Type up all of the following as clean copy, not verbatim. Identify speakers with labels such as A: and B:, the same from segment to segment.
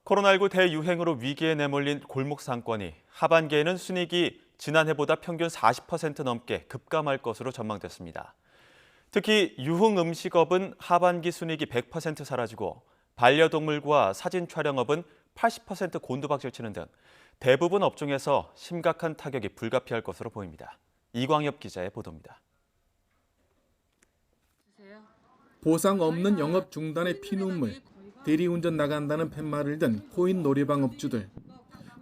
A: 코로나19 대유행으로 위기에 내몰린 골목 상권이 하반기에는 순이익이 지난해보다 평균 40% 넘게 급감할 것으로 전망됐습니다. 특히 유흥음식업은 하반기 순이익이 100% 사라지고 반려동물과 사진 촬영업은 80% 곤두박질 치는 등 대부분 업종에서 심각한 타격이 불가피할 것으로 보입니다. 이광엽 기자의 보도입니다.
B: 보상 없는 영업 중단의 피눈물, 대리운전 나간다는 팻말을 든 코인 노래방 업주들.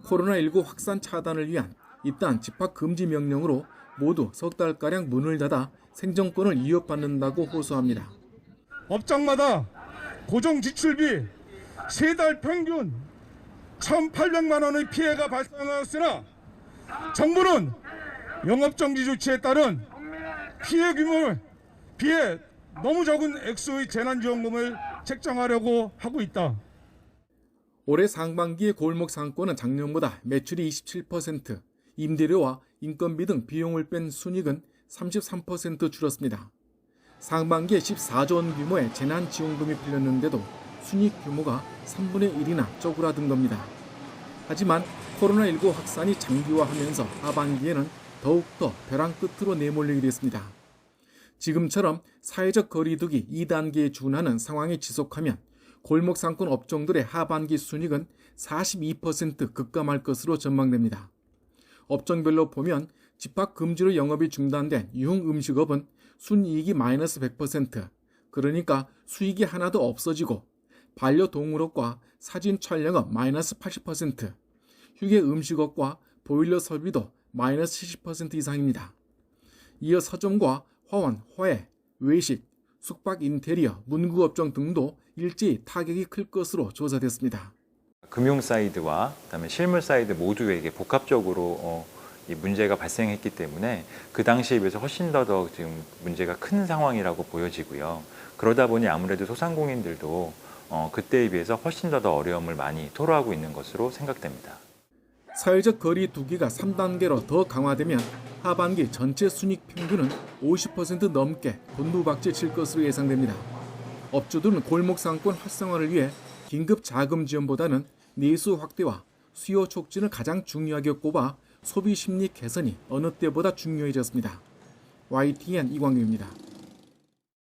B: 코로나19 확산 차단을 위한 이딴 집합 금지 명령으로 모두 석 달가량 문을 닫아 생존권을 위협받는다고 호소합니다.
C: 업장마다 고정 지출비 3달 평균 1,800만 원의 피해가 발생하였으나 정부는 영업정지 조치에 따른 피해 규모를 비해 너무 적은 액수의 재난지원금을 책정하려고 하고 있다.
B: 올해 상반기의 골목 상권은 작년보다 매출이 27%, 임대료와 인건비 등 비용을 뺀 순이익은 33% 줄었습니다. 상반기에 14조 원 규모의 재난지원금이 풀렸는데도 순이익 규모가 3분의 1이나 쪼그라든 겁니다. 하지만 코로나19 확산이 장기화하면서 하반기에는 더욱더 벼랑 끝으로 내몰리게 됐습니다. 지금처럼 사회적 거리두기 2단계에 준하는 상황이 지속하면 골목 상권 업종들의 하반기 순이익은 42% 급감할 것으로 전망됩니다. 업종별로 보면 집합 금지로 영업이 중단된 유흥음식업은 순이익이 마이너스 100%, 그러니까 수익이 하나도 없어지고 반려동물업과 사진 촬영업 마이너스 80%, 휴게 음식업과 보일러 설비도 마이너스 70% 이상입니다. 이어 서점과 화원, 화해, 외식, 숙박 인테리어, 문구업종 등도 일제히 타격이 클 것으로 조사됐습니다.
D: 금융 사이드와 그다음에 실물 사이드 모두에게 복합적으로 이 문제가 발생했기 때문에 그 당시에 비해서 훨씬 더 지금 문제가 큰 상황이라고 보여지고요. 그러다 보니 아무래도 소상공인들도 그때에 비해서 훨씬 더 어려움을 많이 토로하고 있는 것으로 생각됩니다.
B: 사회적 거리 두기가 3단계로 더 강화되면 하반기 전체 순이익 평균은 50% 넘게 곤두박질 칠 것으로 예상됩니다. 업주들은 골목 상권 활성화를 위해 긴급 자금 지원보다는 내수 확대와 수요 촉진을 가장 중요하게 꼽아 소비 심리 개선이 어느 때보다 중요해졌습니다. YTN 이광규입니다.